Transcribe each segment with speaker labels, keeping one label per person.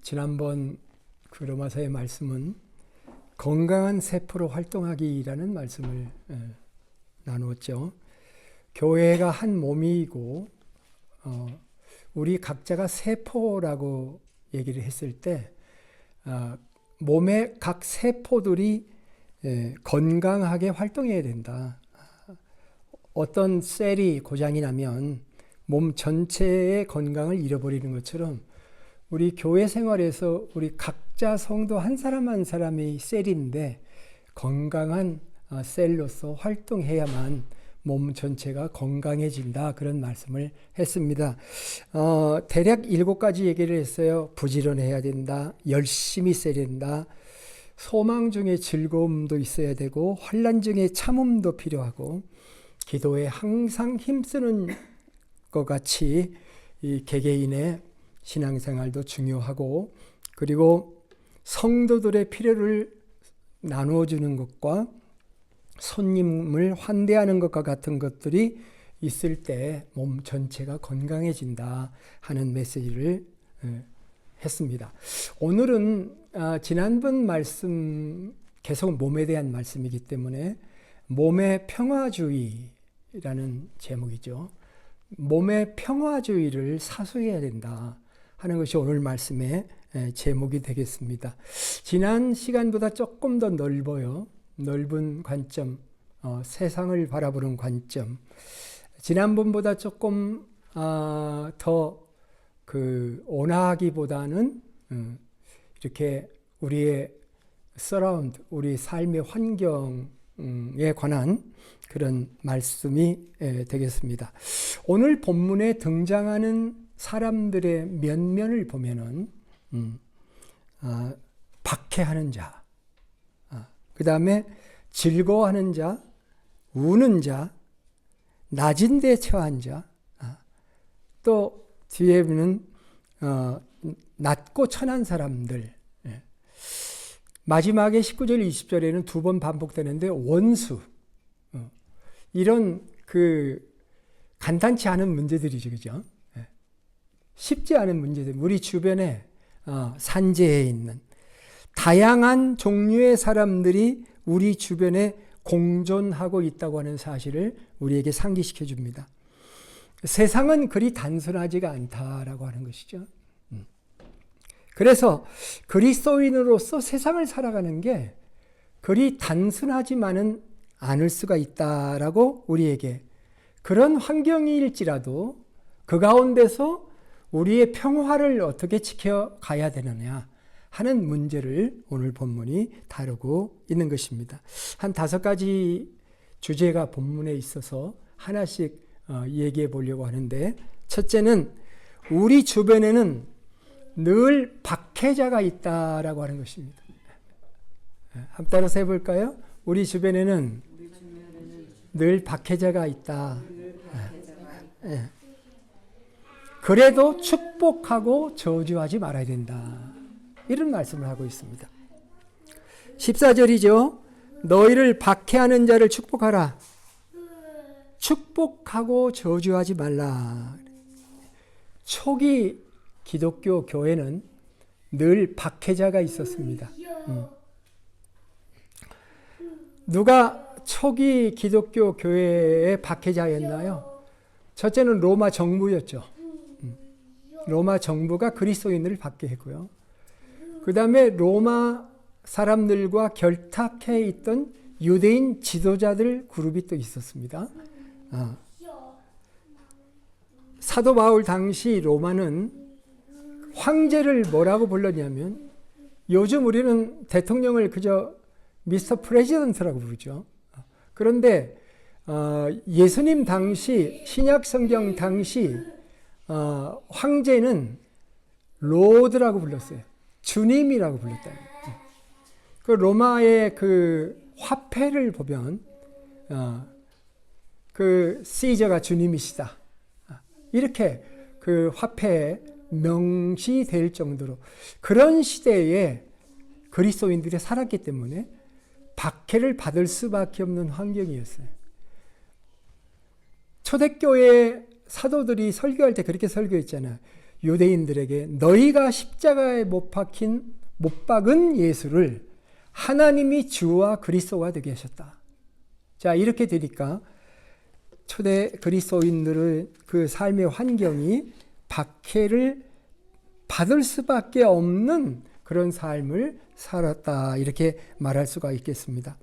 Speaker 1: 지난번 그 로마서의 말씀은 건강한 세포로 활동하기라는 말씀을 나누었죠. 교회가 한 몸이고 우리 각자가 세포라고 얘기를 했을 때 몸의 각 세포들이 건강하게 활동해야 된다. 어떤 셀이 고장이 나면 몸 전체의 건강을 잃어버리는 것처럼 우리 교회 생활에서 우리 각자 성도 한 사람 한 사람이 셀인데 건강한 셀로서 활동해야만 몸 전체가 건강해진다, 그런 말씀을 했습니다. 대략 7가지 얘기를 했어요. 부지런해야 된다, 열심히 있어야 된다, 소망 중에 즐거움도 있어야 되고 환난 중에 참음도 필요하고 기도에 항상 힘쓰는 것 같이 이 개개인의 신앙생활도 중요하고, 그리고 성도들의 필요를 나누어 주는 것과 손님을 환대하는 것과 같은 것들이 있을 때 몸 전체가 건강해진다 하는 메시지를 했습니다. 오늘은 지난번 말씀 계속 몸에 대한 말씀이기 때문에 몸의 평화주의라는 제목이죠. 몸의 평화주의를 사수해야 된다 하는 것이 오늘 말씀의 제목이 되겠습니다. 지난 시간보다 조금 더 넓어요. 넓은 관점, 세상을 바라보는 관점. 지난번보다 조금 더 온화하기보다는 이렇게 우리의 서라운드, 우리 삶의 환경에 관한 그런 말씀이 되겠습니다. 오늘 본문에 등장하는 사람들의 면면을 보면은 박해하는 자, 그 다음에 즐거워하는 자, 우는 자, 낮은 데 처한 자, 또 뒤에는 낮고 천한 사람들. 마지막에 19절 20절에는 2번 반복되는데 원수, 이런 간단치 않은 문제들이죠, 그죠? 쉽지 않은 문제들. 우리 주변에 산재해 있는 다양한 종류의 사람들이 우리 주변에 공존하고 있다고 하는 사실을 우리에게 상기시켜 줍니다. 세상은 그리 단순하지가 않다라고 하는 것이죠. 그래서 그리스도인으로서 세상을 살아가는 게 그리 단순하지만은 않을 수가 있다라고 우리에게, 그런 환경일지라도 그 가운데서 우리의 평화를 어떻게 지켜가야 되느냐 하는 문제를 오늘 본문이 다루고 있는 것입니다. 한 5가지 주제가 본문에 있어서 하나씩 얘기해 보려고 하는데, 첫째는 우리 주변에는 늘 박해자가 있다라고 하는 것입니다. 한번 따라서 해볼까요? 우리 주변에는 늘 박해자가 있다. 그래도 축복하고 저주하지 말아야 된다, 이런 말씀을 하고 있습니다. 14절이죠. 너희를 박해하는 자를 축복하라. 축복하고 저주하지 말라. 초기 기독교 교회는 늘 박해자가 있었습니다. 누가 초기 기독교 교회의 박해자였나요? 첫째는 로마 정부였죠. 로마 정부가 그리스도인들을 박해했고요. 그 다음에 로마 사람들과 결탁해 있던 유대인 지도자들 그룹이 또 있었습니다. 사도 바울 당시 로마는 황제를 뭐라고 불렀냐면, 요즘 우리는 대통령을 그저 미스터 프레지던트라고 부르죠. 그런데 예수님 당시, 신약 성경 당시 황제는 로드라고 불렀어요. 주님이라고 불렀다. 그 로마의 그 화폐를 보면 그 시저가 주님이시다, 이렇게 그 화폐에 명시될 정도로 그런 시대에 그리스도인들이 살았기 때문에 박해를 받을 수밖에 없는 환경이었어요. 초대교회 사도들이 설교할 때 그렇게 설교했잖아요. 유대인들에게 너희가 십자가에 못 박은 예수를 하나님이 주와 그리스도가 되게 하셨다. 자, 이렇게 되니까 초대 그리스도인들의 그 삶의 환경이 박해를 받을 수밖에 없는 그런 삶을 살았다, 이렇게 말할 수가 있겠습니다.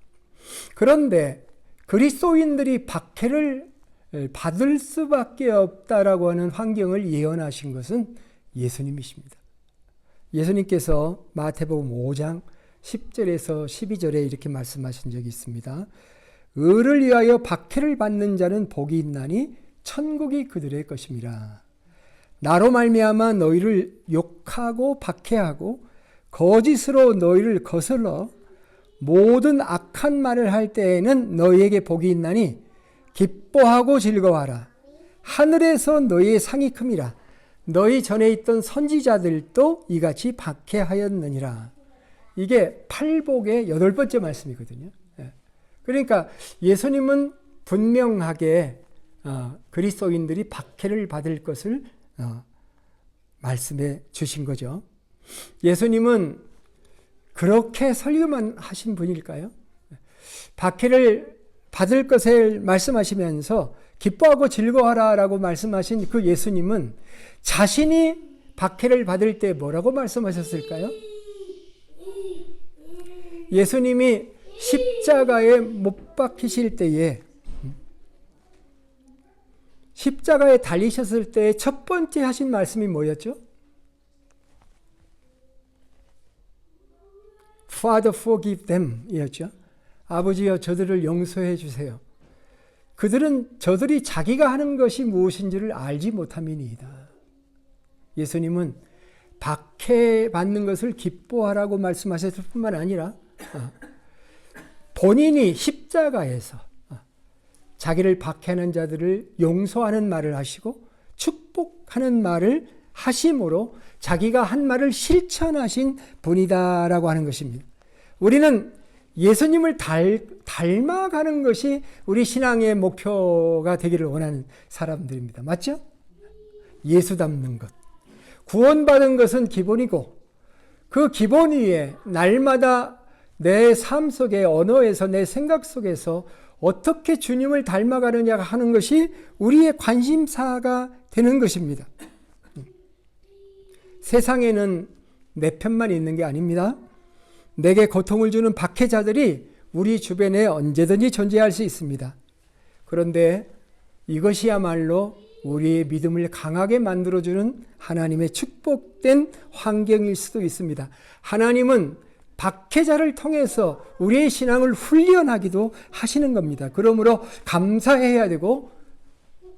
Speaker 1: 그런데 그리스도인들이 박해를 받을 수밖에 없다라고 하는 환경을 예언하신 것은 예수님이십니다. 예수님께서 마태복음 5장 10절에서 12절에 이렇게 말씀하신 적이 있습니다. 의를 위하여 박해를 받는 자는 복이 있나니 천국이 그들의 것임이라. 나로 말미암아 너희를 욕하고 박해하고 거짓으로 너희를 거슬러 모든 악한 말을 할 때에는 너희에게 복이 있나니 기뻐하고 즐거워하라. 하늘에서 너희의 상이 큼이라. 너희 전에 있던 선지자들도 이같이 박해하였느니라. 이게 팔복의 8번째 말씀이거든요. 그러니까 예수님은 분명하게 그리스도인들이 박해를 받을 것을 말씀해 주신 거죠. 예수님은 그렇게 설교만 하신 분일까요? 박해를 받을 것을 말씀하시면서 기뻐하고 즐거워하라라고 말씀하신 그 예수님은 자신이 박해를 받을 때 뭐라고 말씀하셨을까요? 예수님이 십자가에 못 박히실 때에, 십자가에 달리셨을 때 첫 번째 하신 말씀이 뭐였죠? Father, forgive them 이었죠. 아버지여 저들을 용서해 주세요. 저들이 자기가 하는 것이 무엇인지를 알지 못함이니이다. 예수님은 박해받는 것을 기뻐하라고 말씀하셨을 뿐만 아니라 본인이 십자가에서 자기를 박해하는 자들을 용서하는 말을 하시고 축복하는 말을 하심으로 자기가 한 말을 실천하신 분이다라고 하는 것입니다. 우리는 예수님을 닮아가는 것이 우리 신앙의 목표가 되기를 원하는 사람들입니다. 맞죠? 예수 닮는 것. 구원받은 것은 기본이고 그 기본 위에 날마다 내 삶 속의 언어에서 내 생각 속에서 어떻게 주님을 닮아가느냐 하는 것이 우리의 관심사가 되는 것입니다. 세상에는 내 편만 있는 게 아닙니다. 내게 고통을 주는 박해자들이 우리 주변에 언제든지 존재할 수 있습니다. 그런데 이것이야말로 우리의 믿음을 강하게 만들어주는 하나님의 축복된 환경일 수도 있습니다. 하나님은 박해자를 통해서 우리의 신앙을 훈련하기도 하시는 겁니다. 그러므로 감사해야 되고,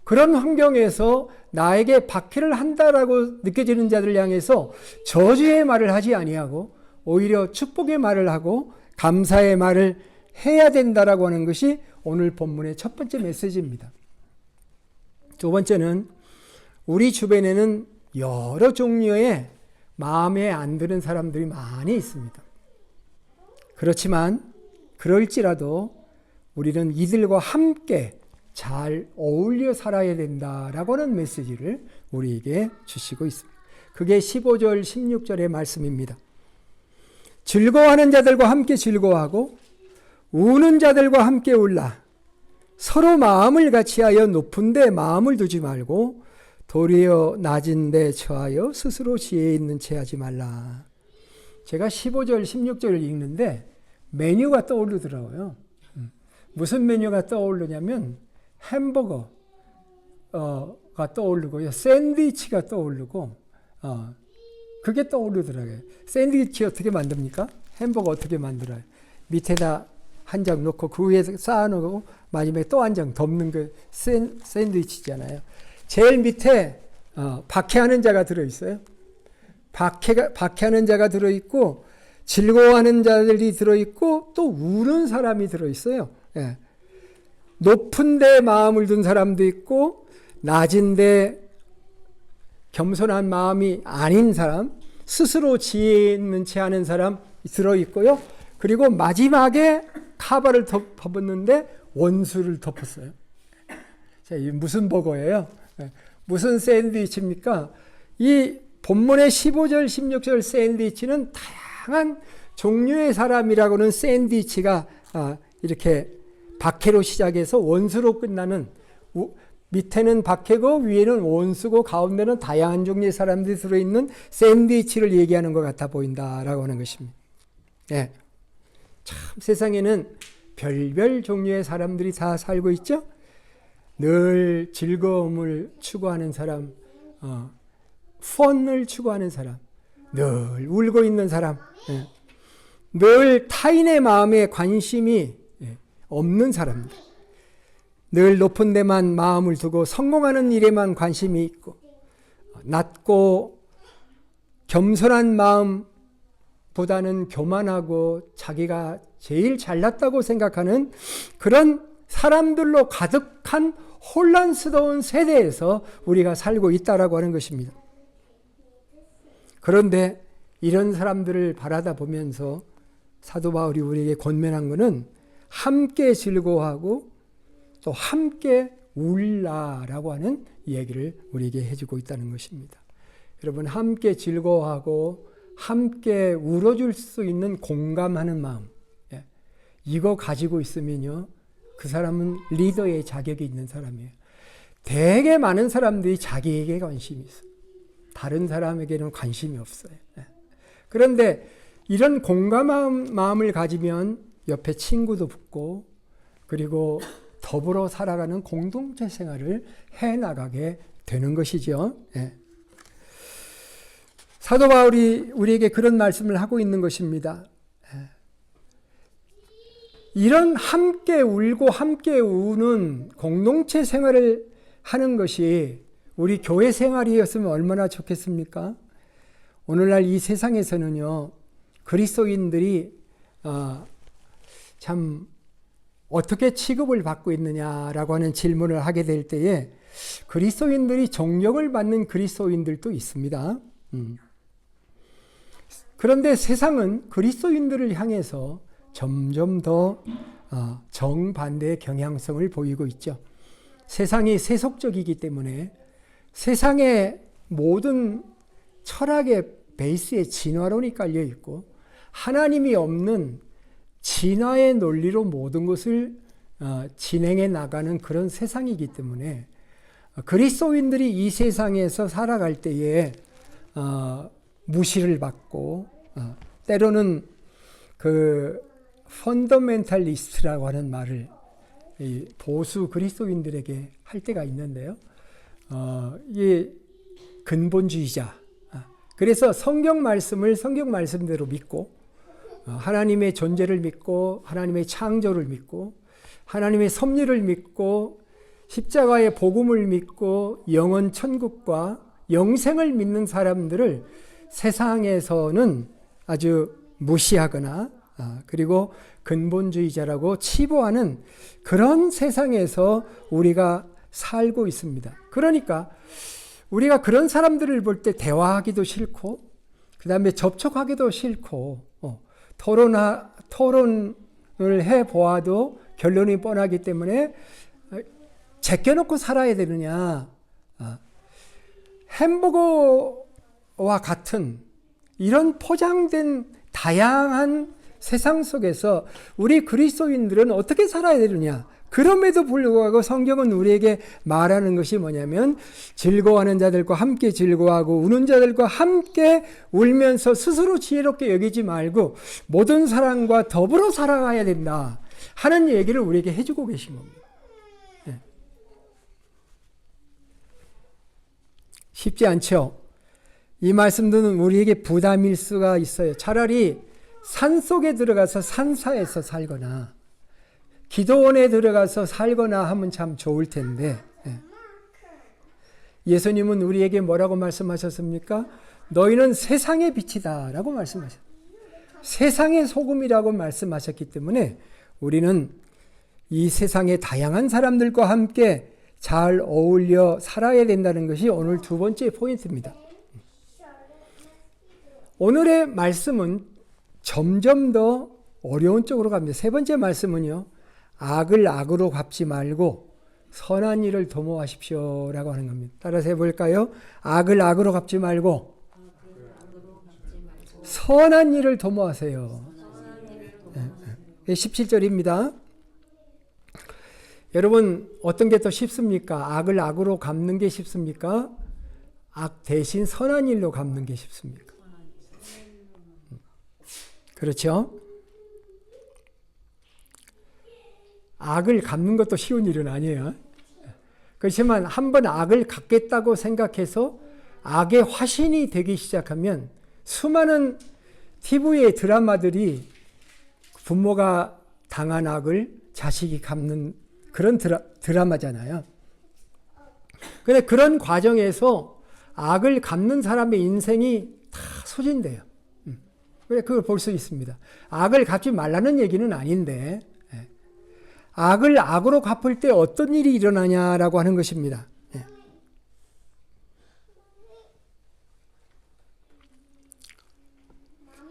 Speaker 1: 그런 환경에서 나에게 박해를 한다라고 느껴지는 자들을 향해서 저주의 말을 하지 아니하고 오히려 축복의 말을 하고 감사의 말을 해야 된다라고 하는 것이 오늘 본문의 첫 번째 메시지입니다. 두 번째는 우리 주변에는 여러 종류의 마음에 안 드는 사람들이 많이 있습니다. 그렇지만 그럴지라도 우리는 이들과 함께 잘 어울려 살아야 된다라고 하는 메시지를 우리에게 주시고 있습니다. 그게 15절 16절의 말씀입니다. 즐거워하는 자들과 함께 즐거워하고 우는 자들과 함께 울라. 서로 마음을 같이하여 높은 데 마음을 두지 말고 도리어 낮은 데 처하여 스스로 지혜 있는 채 하지 말라. 제가 15절 16절을 읽는데 메뉴가 떠오르더라고요. 무슨 메뉴가 떠오르냐면 햄버거가 떠오르고요. 샌드위치가 떠오르고 그게 떠오르더라고요. 샌드위치 어떻게 만듭니까? 햄버거 어떻게 만들어요? 밑에다 한 장 놓고 그 위에 쌓아놓고 마지막에 또 한 장 덮는 그 샌드위치잖아요. 제일 밑에 박해하는 자가 들어있어요. 박해하는 자가 들어있고 즐거워하는 자들이 들어있고 또 우는 사람이 들어있어요. 예. 높은 데 마음을 둔 사람도 있고 낮은 데 겸손한 마음이 아닌 사람, 스스로 지혜 있는 채 하는 사람 들어있고요. 그리고 마지막에 카바를 덮었는데 원수를 덮었어요. 자, 이게 무슨 버거예요? 무슨 샌드위치입니까? 이 본문의 15절, 16절 샌드위치는 다양한 종류의 사람이라고는 샌드위치가 이렇게 박해로 시작해서 원수로 끝나는, 밑에는 박해고 위에는 원수고 가운데는 다양한 종류의 사람들이 들어있는 샌드위치를 얘기하는 것 같아 보인다라고 하는 것입니다. 예. 참 세상에는 별별 종류의 사람들이 다 살고 있죠. 늘 즐거움을 추구하는 사람, 펀을 추구하는 사람, 늘 울고 있는 사람, 예. 늘 타인의 마음에 관심이 없는 사람들, 늘 높은 데만 마음을 두고 성공하는 일에만 관심이 있고, 낮고 겸손한 마음보다는 교만하고 자기가 제일 잘났다고 생각하는 그런 사람들로 가득한 혼란스러운 세대에서 우리가 살고 있다라고 하는 것입니다. 그런데 이런 사람들을 바라다 보면서 사도 바울이 우리에게 권면한 것은 함께 즐거워하고 또 함께 울라라고 하는 얘기를 우리에게 해주고 있다는 것입니다. 여러분, 함께 즐거워하고 함께 울어줄 수 있는 공감하는 마음, 이거 가지고 있으면요, 그 사람은 리더의 자격이 있는 사람이에요. 되게 많은 사람들이 자기에게 관심이 있어요. 다른 사람에게는 관심이 없어요. 그런데 이런 공감한 마음을 가지면 옆에 친구도 붙고, 그리고 더불어 살아가는 공동체 생활을 해나가게 되는 것이죠. 사도 바울이 우리에게 그런 말씀을 하고 있는 것입니다. 이런 함께 울고 함께 우는 공동체 생활을 하는 것이 우리 교회 생활이었으면 얼마나 좋겠습니까? 오늘날 이 세상에서는요, 그리스도인들이 참 어떻게 취급을 받고 있느냐라고 하는 질문을 하게 될 때에 그리스도인들이 존경을 받는 그리스도인들도 있습니다. 그런데 세상은 그리스도인들을 향해서 점점 더 정반대의 경향성을 보이고 있죠. 세상이 세속적이기 때문에 세상의 모든 철학의 베이스에 진화론이 깔려 있고 하나님이 없는 진화의 논리로 모든 것을 진행해 나가는 그런 세상이기 때문에 그리스도인들이 이 세상에서 살아갈 때에 무시를 받고 때로는 그 펀더멘탈리스트라고 하는 말을 이 보수 그리스도인들에게 할 때가 있는데요. 이 근본주의자. 그래서 성경 말씀을 성경 말씀대로 믿고 하나님의 존재를 믿고 하나님의 창조를 믿고 하나님의 섭리를 믿고 십자가의 복음을 믿고 영원 천국과 영생을 믿는 사람들을 세상에서는 아주 무시하거나 그리고 근본주의자라고 치부하는 그런 세상에서 우리가 살고 있습니다. 그러니까 우리가 그런 사람들을 볼 때 대화하기도 싫고 그 다음에 접촉하기도 싫고 토론을 해보아도 결론이 뻔하기 때문에 제껴놓고 살아야 되느냐. 햄버거와 같은 이런 포장된 다양한 세상 속에서 우리 그리스도인들은 어떻게 살아야 되느냐. 그럼에도 불구하고 성경은 우리에게 말하는 것이 뭐냐면 즐거워하는 자들과 함께 즐거워하고 우는 자들과 함께 울면서 스스로 지혜롭게 여기지 말고 모든 사람과 더불어 살아가야 된다 하는 얘기를 우리에게 해주고 계신 겁니다. 쉽지 않죠. 이 말씀들은 우리에게 부담일 수가 있어요. 차라리 산속에 들어가서 산사에서 살거나 기도원에 들어가서 살거나 하면 참 좋을 텐데 예수님은 우리에게 뭐라고 말씀하셨습니까? 너희는 세상의 빛이다 라고 말씀하셨어요. 세상의 소금이라고 말씀하셨기 때문에 우리는 이 세상의 다양한 사람들과 함께 잘 어울려 살아야 된다는 것이 오늘 두 번째 포인트입니다. 오늘의 말씀은 점점 더 어려운 쪽으로 갑니다. 세 번째 말씀은요. 악을 악으로 갚지 말고 선한 일을 도모하십시오라고 하는 겁니다. 따라서 해볼까요? 악을 악으로 갚지 말고 선한 일을 도모하세요. 17절입니다. 여러분 어떤 게 더 쉽습니까? 악을 악으로 갚는 게 쉽습니까? 악 대신 선한 일로 갚는 게 쉽습니까? 그렇죠? 악을 갚는 것도 쉬운 일은 아니에요. 그렇지만 한번 악을 갚겠다고 생각해서 악의 화신이 되기 시작하면 수많은 TV의 드라마들이 부모가 당한 악을 자식이 갚는 그런 드라마잖아요. 그런데 그런 과정에서 악을 갚는 사람의 인생이 다 소진돼요. 그래 그걸 볼 수 있습니다. 악을 갚지 말라는 얘기는 아닌데 악을 악으로 갚을 때 어떤 일이 일어나냐라고 하는 것입니다.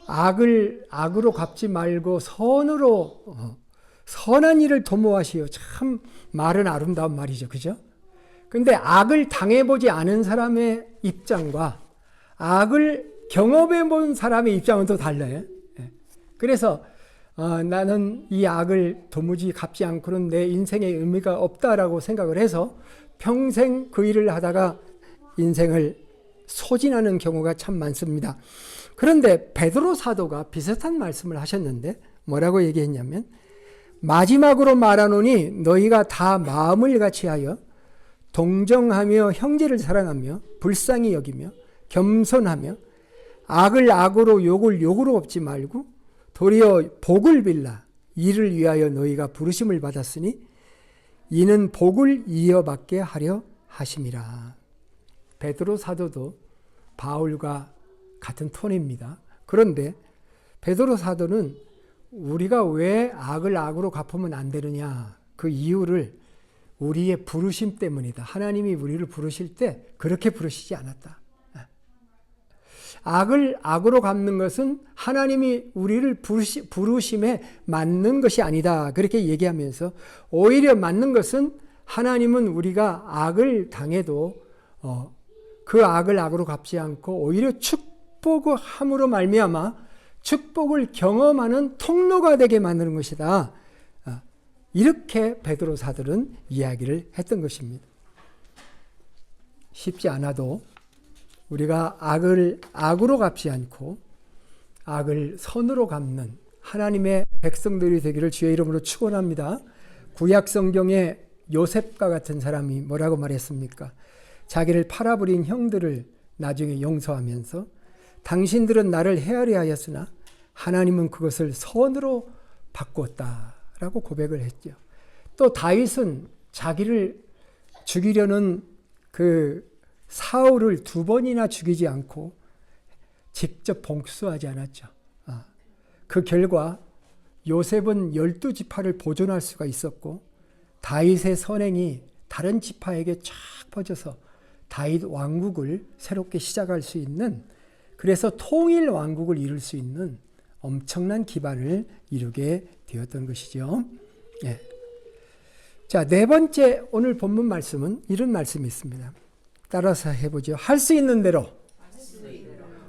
Speaker 1: 악을 악으로 갚지 말고 선으로 선한 일을 도모하시오. 참 말은 아름다운 말이죠. 그죠? 근데 악을 당해보지 않은 사람의 입장과 악을 경험해 본 사람의 입장은 또 달라요. 그래서 나는 이 악을 도무지 갚지 않고는 내 인생에 의미가 없다라고 생각을 해서 평생 그 일을 하다가 인생을 소진하는 경우가 참 많습니다. 그런데 베드로 사도가 비슷한 말씀을 하셨는데 뭐라고 얘기했냐면 마지막으로 말하노니 너희가 다 마음을 같이하여 동정하며 형제를 사랑하며 불쌍히 여기며 겸손하며 악을 악으로 욕을 욕으로 갚지 말고 도리어 복을 빌라 이를 위하여 너희가 부르심을 받았으니 이는 복을 이어받게 하려 하심이라. 베드로 사도도 바울과 같은 톤입니다. 그런데 베드로 사도는 우리가 왜 악을 악으로 갚으면 안 되느냐 그 이유를 우리의 부르심 때문이다. 하나님이 우리를 부르실 때 그렇게 부르시지 않았다. 악을 악으로 갚는 것은 하나님이 우리를 부르심에 맞는 것이 아니다. 그렇게 얘기하면서 오히려 맞는 것은 하나님은 우리가 악을 당해도 그 악을 악으로 갚지 않고 오히려 축복을 함으로 말미암아 축복을 경험하는 통로가 되게 만드는 것이다. 이렇게 베드로 사도는 이야기를 했던 것입니다. 쉽지 않아도 우리가 악을 악으로 갚지 않고 악을 선으로 갚는 하나님의 백성들이 되기를 주의 이름으로 축원합니다. 구약 성경에 요셉과 같은 사람이 뭐라고 말했습니까? 자기를 팔아버린 형들을 나중에 용서하면서 당신들은 나를 헤아려 하였으나 하나님은 그것을 선으로 바꾸었다라고 고백을 했죠. 또 다윗은 자기를 죽이려는 그 사울을 2번이나 죽이지 않고 직접 복수하지 않았죠. 그 결과 요셉은 12지파를 보존할 수가 있었고 다윗의 선행이 다른 지파에게 쫙 퍼져서 다윗 왕국을 새롭게 시작할 수 있는 그래서 통일 왕국을 이룰 수 있는 엄청난 기반을 이루게 되었던 것이죠. 예. 자, 네 번째 오늘 본문 말씀은 이런 말씀이 있습니다. 따라서 해보죠. 할 수 있는 대로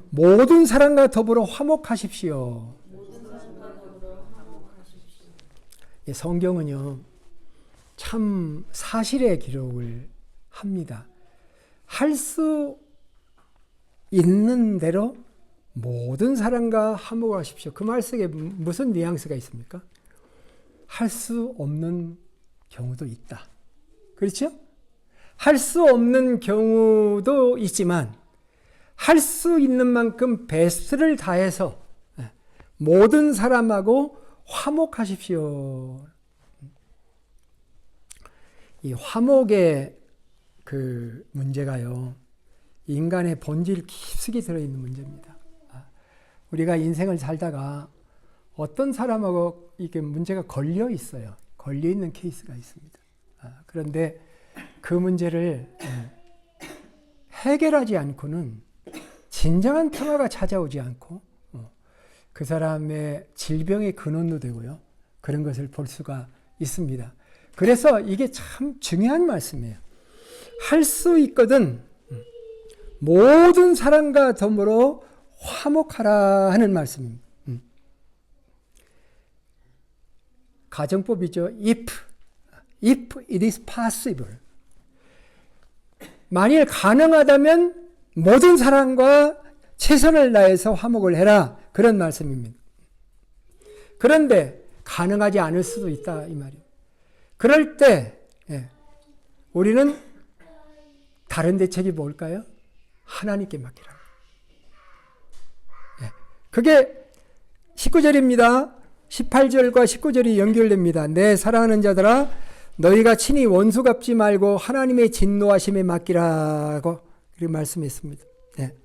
Speaker 1: 모든 사람과 더불어 화목하십시오. 예, 성경은요 참 사실의 기록을 합니다. 할 수 있는 대로 모든 사람과 화목하십시오. 그 말 속에 무슨 뉘앙스가 있습니까? 할 수 없는 경우도 있다. 그렇죠? 할 수 없는 경우도 있지만 할 수 있는 만큼 베스트를 다해서 모든 사람하고 화목하십시오. 이 화목의 그 문제가요, 인간의 본질 깊숙이 들어있는 문제입니다. 우리가 인생을 살다가 어떤 사람하고 이게 문제가 걸려 있어요. 걸려 있는 케이스가 있습니다. 그런데 그 문제를 해결하지 않고는 진정한 평화가 찾아오지 않고 그 사람의 질병의 근원도 되고요. 그런 것을 볼 수가 있습니다. 그래서 이게 참 중요한 말씀이에요. 할 수 있거든 모든 사람과 더불어 화목하라 하는 말씀입니다. 가정법이죠. If it is possible. 만일 가능하다면 모든 사람과 최선을 다해서 화목을 해라. 그런 말씀입니다. 그런데 가능하지 않을 수도 있다 이 말이에요. 그럴 때 우리는 다른 대책이 뭘까요? 하나님께 맡기라. 그게 19절입니다. 18절과 19절이 연결됩니다. 내 사랑하는 자들아 너희가 친히 원수 갚지 말고 하나님의 진노하심에 맡기라고 그렇게 말씀했습니다. 네.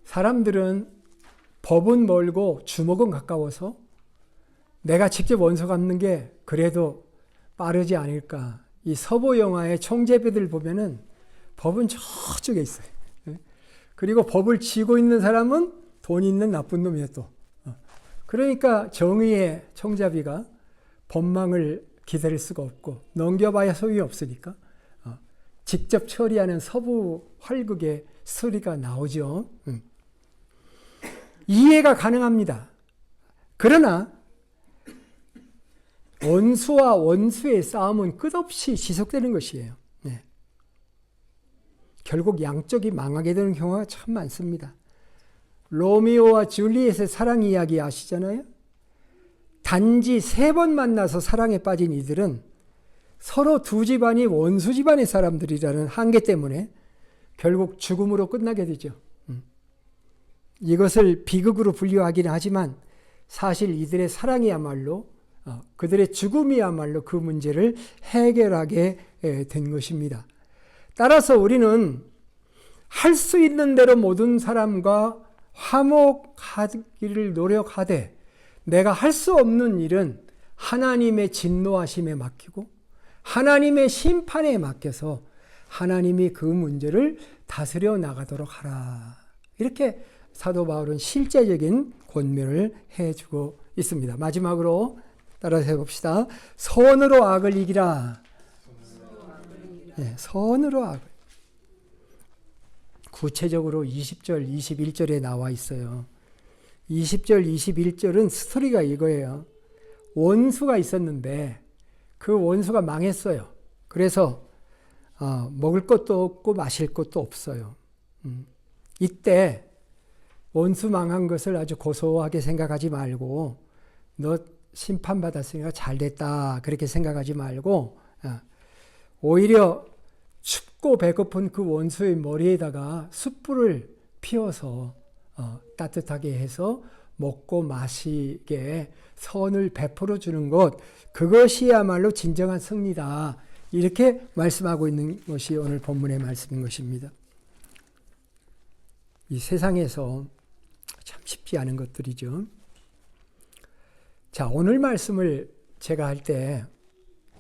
Speaker 1: 사람들은 법은 멀고 주먹은 가까워서 내가 직접 원수 갚는 게 그래도 빠르지 않을까. 이 서부 영화의 총재배들 보면은 법은 저쪽에 있어요. 그리고 법을 쥐고 있는 사람은 돈 있는 나쁜 놈이에요 또. 그러니까 정의의 총잡이가 법망을 기다릴 수가 없고 넘겨봐야 소용이 없으니까 직접 처리하는 서부 활극의 스토리가 나오죠. 이해가 가능합니다. 그러나 원수와 원수의 싸움은 끝없이 지속되는 것이에요. 네. 결국 양쪽이 망하게 되는 경우가 참 많습니다. 로미오와 줄리엣의 사랑 이야기 아시잖아요? 단지 3번 만나서 사랑에 빠진 이들은 서로 두 집안이 원수 집안의 사람들이라는 한계 때문에 결국 죽음으로 끝나게 되죠. 이것을 비극으로 분류하기는 하지만 사실 이들의 사랑이야말로 그들의 죽음이야말로 그 문제를 해결하게 된 것입니다. 따라서 우리는 할 수 있는 대로 모든 사람과 화목하기를 노력하되 내가 할 수 없는 일은 하나님의 진노하심에 맡기고 하나님의 심판에 맡겨서 하나님이 그 문제를 다스려 나가도록 하라. 이렇게 사도 바울은 실제적인 권면을 해주고 있습니다. 마지막으로 따라서 해봅시다. 선으로 악을 이기라. 네, 선으로 악을. 구체적으로 20절, 21절에 나와 있어요. 20절, 21절은 스토리가 이거예요. 원수가 있었는데 그 원수가 망했어요. 그래서 먹을 것도 없고 마실 것도 없어요. 이때 원수 망한 것을 아주 고소하게 생각하지 말고 너 심판받았으니까 잘됐다 그렇게 생각하지 말고 오히려 춥고 배고픈 그 원수의 머리에다가 숯불을 피워서 따뜻하게 해서 먹고 마시게 선을 베풀어 주는 것, 그것이야말로 진정한 승리다. 이렇게 말씀하고 있는 것이 오늘 본문의 말씀인 것입니다. 이 세상에서 참 쉽지 않은 것들이죠. 자, 오늘 말씀을 제가 할 때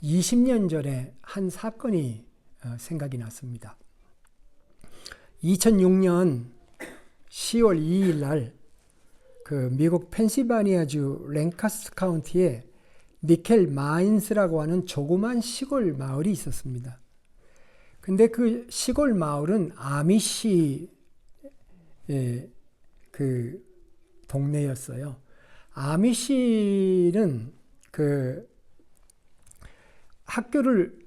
Speaker 1: 20년 전에 한 사건이 생각이 났습니다. 2006년 10월 2일 날 그 미국 펜실바니아주 랭카스터 카운티에 니켈 마인스라고 하는 조그만 시골 마을이 있었습니다. 근데 그 시골 마을은 아미시 그 동네였어요. 아미시는 그 학교를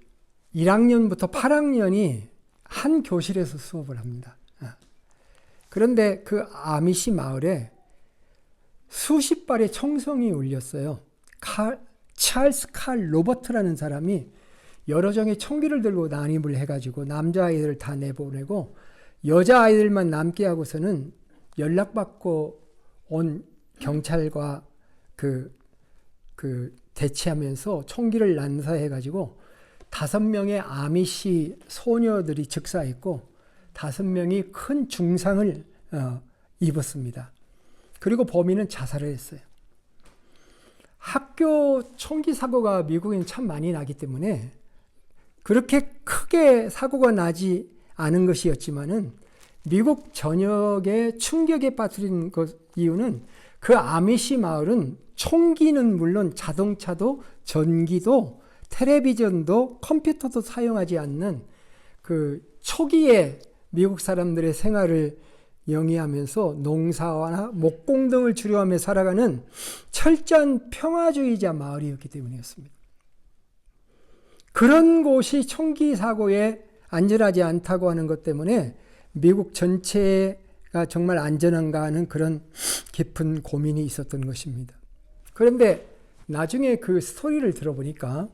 Speaker 1: 1학년부터 8학년이 한 교실에서 수업을 합니다. 그런데 그 아미시 마을에 수십 발의 총성이 울렸어요. 찰스 칼 로버트라는 사람이 여러 정의 총기를 들고 난입을 해가지고 남자아이들을 다 내보내고 여자아이들만 남게 하고서는 연락받고 온 경찰과 그 대치하면서 총기를 난사해가지고 5명의 아미시 소녀들이 즉사했고 5명이 큰 중상을 입었습니다. 그리고 범인은 자살을 했어요. 학교 총기 사고가 미국에는 참 많이 나기 때문에 그렇게 크게 사고가 나지 않은 것이었지만은 미국 전역에 충격에 빠뜨린 것 이유는 그 아미시 마을은 총기는 물론 자동차도 전기도 텔레비전도 컴퓨터도 사용하지 않는 그 초기에 미국 사람들의 생활을 영위하면서 농사와 목공 등을 주려하며 살아가는 철저한 평화주의자 마을이었기 때문이었습니다. 그런 곳이 총기 사고에 안전하지 않다고 하는 것 때문에 미국 전체가 정말 안전한가 하는 그런 깊은 고민이 있었던 것입니다. 그런데 나중에 그 스토리를 들어보니까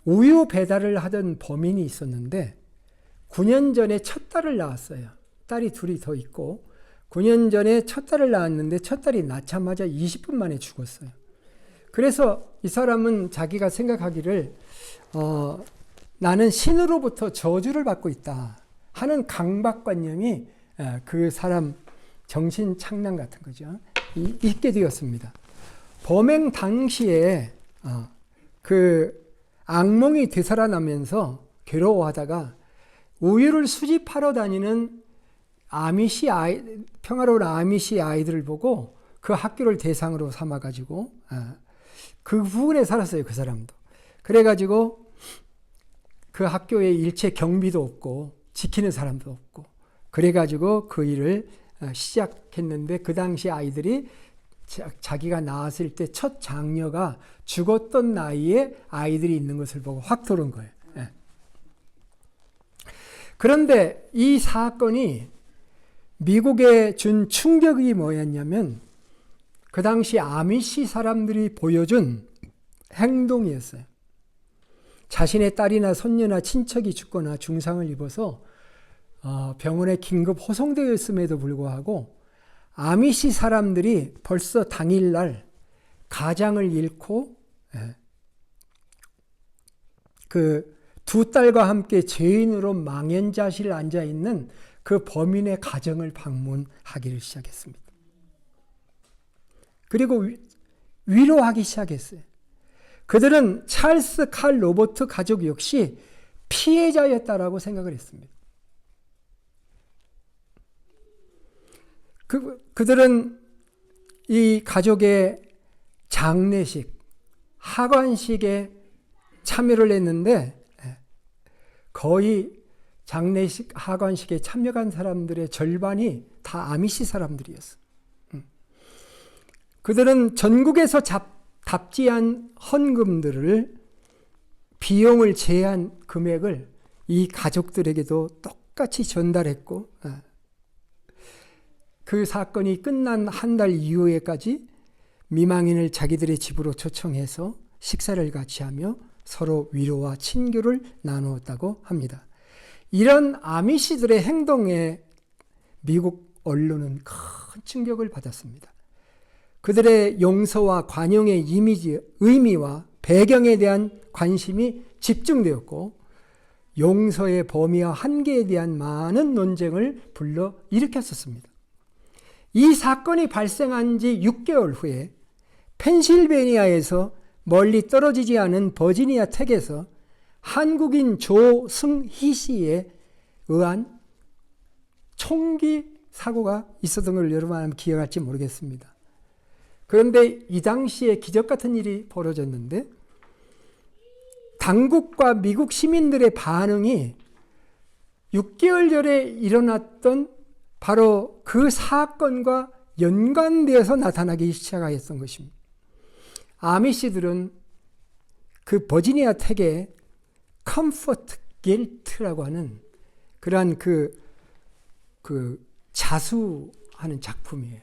Speaker 1: 우유 배달을 하던 범인이 있었는데 9년 전에 첫 딸을 낳았어요. 딸이 둘이 더 있고 9년 전에 첫 딸을 낳았는데 첫 딸이 낳자마자 20분 만에 죽었어요. 그래서 이 사람은 자기가 생각하기를 나는 신으로부터 저주를 받고 있다 하는 강박관념이 그 사람 정신 착란 같은 거죠. 있게 되었습니다. 범행 당시에 그 악몽이 되살아나면서 괴로워하다가 우유를 수집하러 다니는 평화로운 아미시 아이들을 보고 그 학교를 대상으로 삼아가지고 그 부근에 살았어요. 그 사람도. 그래가지고 그 학교에 일체 경비도 없고 지키는 사람도 없고 그래가지고 그 일을 시작했는데 그 당시 아이들이 자기가 낳았을 때 첫 장녀가 죽었던 나이에 아이들이 있는 것을 보고 확 들어온 거예요. 그런데 이 사건이 미국에 준 충격이 뭐였냐면 그 당시 아미시 사람들이 보여준 행동이었어요. 자신의 딸이나 손녀나 친척이 죽거나 중상을 입어서 병원에 긴급 호송되었음에도 불구하고 아미시 사람들이 벌써 당일날 가장을 잃고 그 두 딸과 함께 죄인으로 망연자실 앉아있는 그 범인의 가정을 방문하기를 시작했습니다. 그리고 위로하기 시작했어요. 그들은 찰스 칼 로버트 가족 역시 피해자였다라고 생각을 했습니다. 그들은 이 가족의 장례식, 하관식에 참여를 했는데 거의 장례식, 하관식에 참여한 사람들의 절반이 다 아미시 사람들이었어요. 그들은 전국에서 답지한 헌금들을 비용을 제한 금액을 이 가족들에게도 똑같이 전달했고 그 사건이 끝난 한 달 이후에까지 미망인을 자기들의 집으로 초청해서 식사를 같이 하며 서로 위로와 친교를 나누었다고 합니다. 이런 아미시들의 행동에 미국 언론은 큰 충격을 받았습니다. 그들의 용서와 관용의 의미와 배경에 대한 관심이 집중되었고 용서의 범위와 한계에 대한 많은 논쟁을 불러 일으켰었습니다. 이 사건이 발생한 지 6개월 후에 펜실베니아에서 멀리 떨어지지 않은 버지니아 텍에서 한국인 조승희 씨에 의한 총기 사고가 있었던 걸 여러분 아마 기억할지 모르겠습니다. 그런데 이 당시에 기적 같은 일이 벌어졌는데 당국과 미국 시민들의 반응이 6개월 전에 일어났던 바로 그 사건과 연관되어서 나타나기 시작했던 것입니다. 아미시들은 그 버지니아 텍에 컴포트 길트라고 하는 그러한 그 자수하는 작품이에요.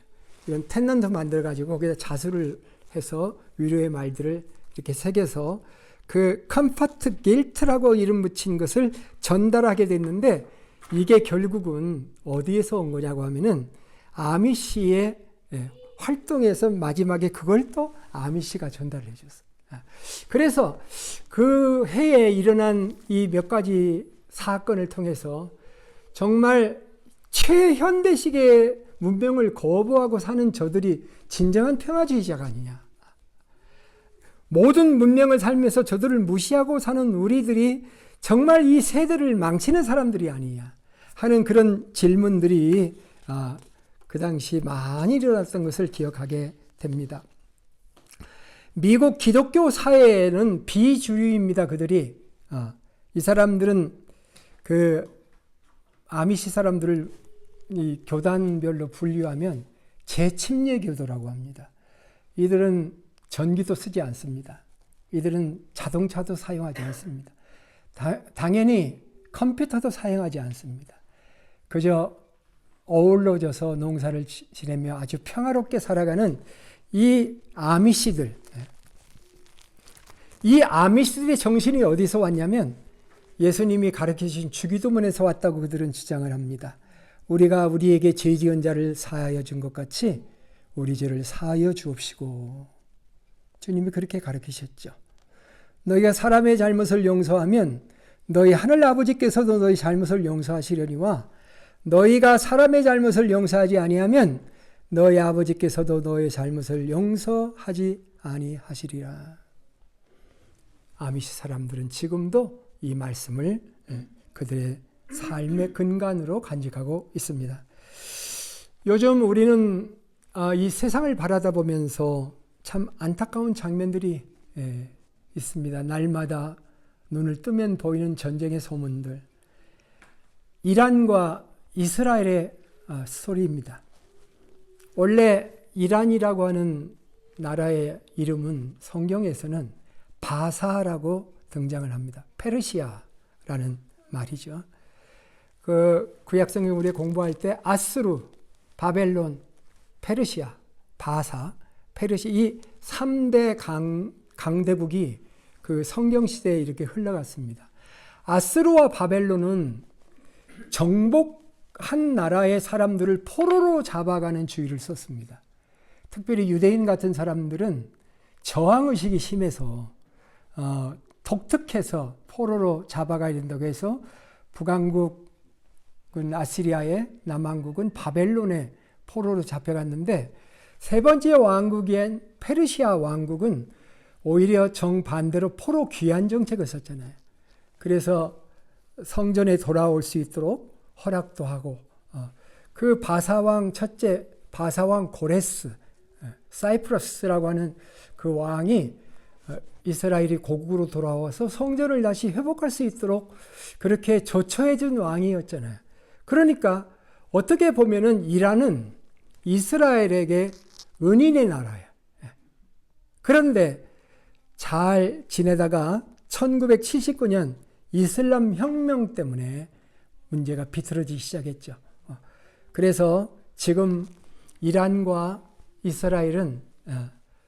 Speaker 1: 이런 텐넌트 만들어가지고 거기다 자수를 해서 위로의 말들을 이렇게 새겨서 그 컴포트 길트라고 이름 붙인 것을 전달하게 됐는데 이게 결국은 어디에서 온 거냐고 하면은 아미시의 활동에서 마지막에 그걸 또 아미시가 전달해 줬어요. 그래서 그 해에 일어난 이 몇 가지 사건을 통해서 정말 최현대식의 문명을 거부하고 사는 저들이 진정한 평화주의자가 아니냐. 모든 문명을 살면서 저들을 무시하고 사는 우리들이 정말 이 세대를 망치는 사람들이 아니냐 하는 그런 질문들이 그 당시 많이 일어났던 것을 기억하게 됩니다. 미국 기독교 사회에는 비주류입니다. 그들이 이 사람들은 그 아미시 사람들을 이 교단별로 분류하면 재침례교도라고 합니다. 이들은 전기도 쓰지 않습니다. 이들은 자동차도 사용하지 않습니다. 당연히 컴퓨터도 사용하지 않습니다. 그저 어우러져서 농사를 지내며 아주 평화롭게 살아가는 이 아미시들. 이 아미시들의 정신이 어디서 왔냐면 예수님이 가르치신 주기도문에서 왔다고 그들은 주장을 합니다. 우리가 우리에게 죄 지은 자를 사하여 준 것 같이 우리 죄를 사하여 주옵시고. 주님이 그렇게 가르치셨죠. 너희가 사람의 잘못을 용서하면 너희 하늘 아버지께서도 너희 잘못을 용서하시려니와 너희가 사람의 잘못을 용서하지 아니하면 너희 아버지께서도 너의 잘못을 용서하지 아니하시리라. 아미시 사람들은 지금도 이 말씀을 그들의 삶의 근간으로 간직하고 있습니다. 요즘 우리는 이 세상을 바라다 보면서 참 안타까운 장면들이 있습니다. 날마다 눈을 뜨면 보이는 전쟁의 소문들. 이란과 이스라엘의 스토리입니다. 원래 이란이라고 하는 나라의 이름은 성경에서는 바사라고 등장을 합니다. 페르시아라는 말이죠. 그 구약성경 우리 공부할 때 아스루, 바벨론, 페르시아, 바사, 페르시아 이 3대 강대국이 그 성경 시대에 이렇게 흘러갔습니다. 아스루와 바벨론은 정복한 나라의 사람들을 포로로 잡아가는 주의를 썼습니다. 특별히 유대인 같은 사람들은 저항의식이 심해서 독특해서 포로로 잡아가야 된다고 해서 북왕국은 아시리아에, 남왕국은 바벨론에 포로로 잡혀갔는데 세 번째 왕국인 페르시아 왕국은 오히려 정반대로 포로 귀환 정책을 썼잖아요. 그래서 성전에 돌아올 수 있도록 허락도 하고 그 바사왕 첫째 바사왕 고레스 사이프러스라고 하는 그 왕이 이스라엘이 고국으로 돌아와서 성전을 다시 회복할 수 있도록 그렇게 조처해 준 왕이었잖아요. 그러니까 어떻게 보면은 이란은 이스라엘에게 은인의 나라예요. 그런데 잘 지내다가 1979년 이슬람 혁명 때문에 문제가 비틀어지기 시작했죠. 그래서 지금 이란과 이스라엘은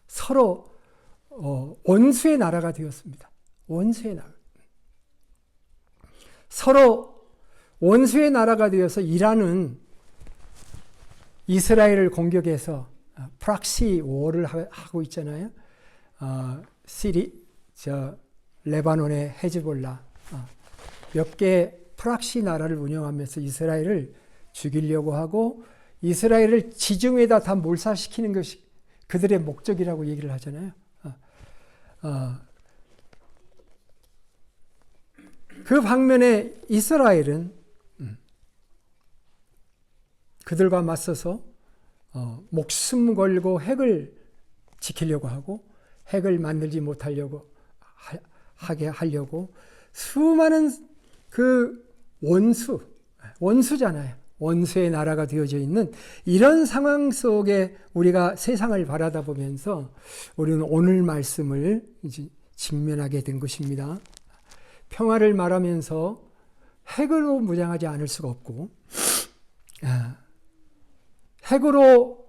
Speaker 1: 서로 원수의 나라가 되었습니다. 원수의 나라. 서로 원수의 나라가 되어서 이란은 이스라엘을 공격해서 프락시 워를 하고 있잖아요. 레바논의 헤즈볼라 몇 개 프락시 나라를 운영하면서 이스라엘을 죽이려고 하고 이스라엘을 지중해에다 다 몰살시키는 것이 그들의 목적이라고 얘기를 하잖아요. 그 방면에 이스라엘은 그들과 맞서서 목숨 걸고 핵을 지키려고 하고 핵을 만들지 못하려고 하게 하려고 수많은 그 원수잖아요. 원수의 나라가 되어져 있는 이런 상황 속에 우리가 세상을 바라다 보면서 우리는 오늘 말씀을 이제 직면하게 된 것입니다. 평화를 말하면서 핵으로 무장하지 않을 수가 없고 핵으로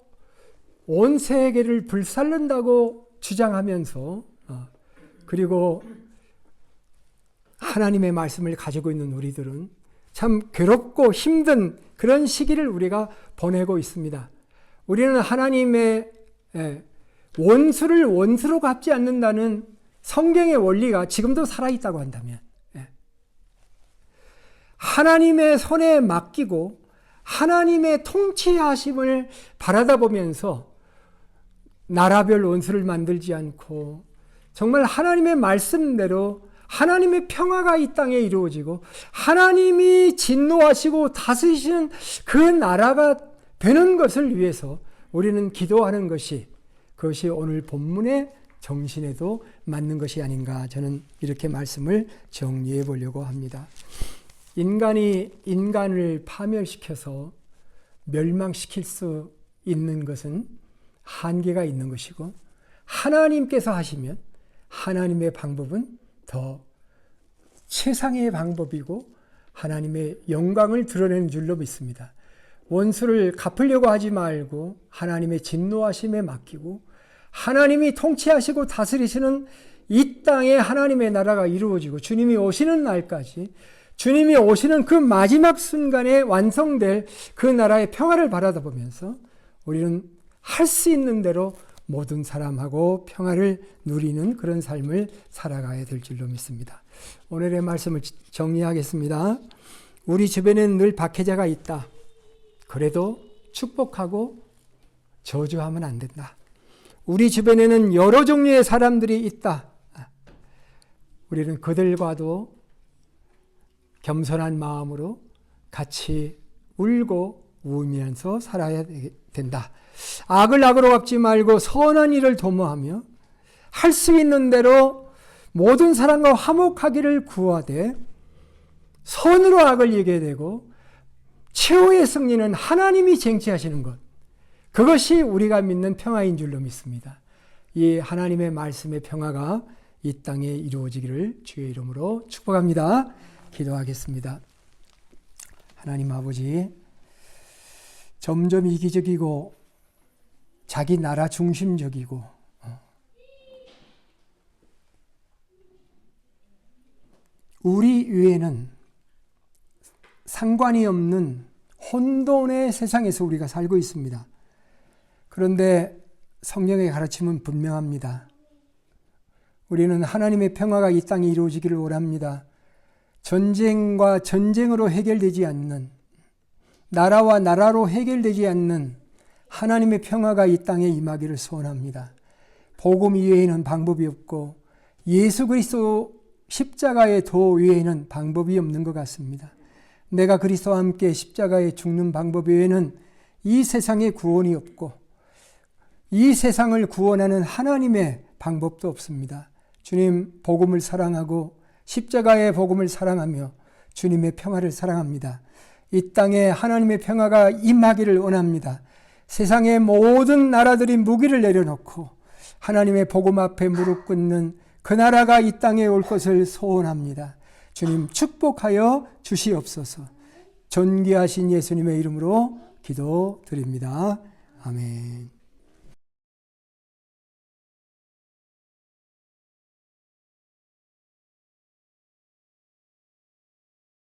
Speaker 1: 온 세계를 불살른다고 주장하면서 그리고 하나님의 말씀을 가지고 있는 우리들은 참 괴롭고 힘든 그런 시기를 우리가 보내고 있습니다. 우리는 하나님의 원수를 원수로 갚지 않는다는 성경의 원리가 지금도 살아있다고 한다면 하나님의 손에 맡기고 하나님의 통치하심을 바라다 보면서 나라별 원수를 만들지 않고 정말 하나님의 말씀대로 하나님의 평화가 이 땅에 이루어지고 하나님이 진노하시고 다스리시는 그 나라가 되는 것을 위해서 우리는 기도하는 것이, 그것이 오늘 본문의 정신에도 맞는 것이 아닌가, 저는 이렇게 말씀을 정리해 보려고 합니다. 인간이 인간을 파멸시켜서 멸망시킬 수 있는 것은 한계가 있는 것이고, 하나님께서 하시면 하나님의 방법은 더 최상의 방법이고 하나님의 영광을 드러내는 줄로 믿습니다. 원수를 갚으려고 하지 말고 하나님의 진노하심에 맡기고, 하나님이 통치하시고 다스리시는 이 땅에 하나님의 나라가 이루어지고 주님이 오시는 날까지, 주님이 오시는 그 마지막 순간에 완성될 그 나라의 평화를 바라보면서 우리는 할 수 있는 대로 모든 사람하고 평화를 누리는 그런 삶을 살아가야 될 줄로 믿습니다. 오늘의 말씀을 정리하겠습니다. 우리 주변에는 늘 박해자가 있다. 그래도 축복하고 저주하면 안 된다. 우리 주변에는 여러 종류의 사람들이 있다. 우리는 그들과도 겸손한 마음으로 같이 울고 우면서 살아야 된다. 악을 악으로 갚지 말고 선한 일을 도모하며 할 수 있는 대로 모든 사람과 화목하기를 구하되 선으로 악을 이겨내고 최후의 승리는 하나님이 쟁취하시는 것, 그것이 우리가 믿는 평화인 줄로 믿습니다. 이 하나님의 말씀의 평화가 이 땅에 이루어지기를 주의 이름으로 축복합니다. 기도하겠습니다. 하나님 아버지, 점점 이기적이고 자기 나라 중심적이고 우리 위에는 상관이 없는 혼돈의 세상에서 우리가 살고 있습니다. 그런데 성경의 가르침은 분명합니다. 우리는 하나님의 평화가 이 땅에 이루어지기를 원합니다. 전쟁과 전쟁으로 해결되지 않는, 나라와 나라로 해결되지 않는 하나님의 평화가 이 땅에 임하기를 소원합니다. 복음 이외에는 방법이 없고 예수 그리스도 십자가의 도 외에는 방법이 없는 것 같습니다. 내가 그리스도와 함께 십자가에 죽는 방법 외에는 이 세상에 구원이 없고 이 세상을 구원하는 하나님의 방법도 없습니다. 주님, 복음을 사랑하고 십자가의 복음을 사랑하며 주님의 평화를 사랑합니다. 이 땅에 하나님의 평화가 임하기를 원합니다. 세상의 모든 나라들이 무기를 내려놓고 하나님의 복음 앞에 무릎 꿇는 그 나라가 이 땅에 올 것을 소원합니다. 주님, 축복하여 주시옵소서. 존귀하신 예수님의 이름으로 기도드립니다. 아멘.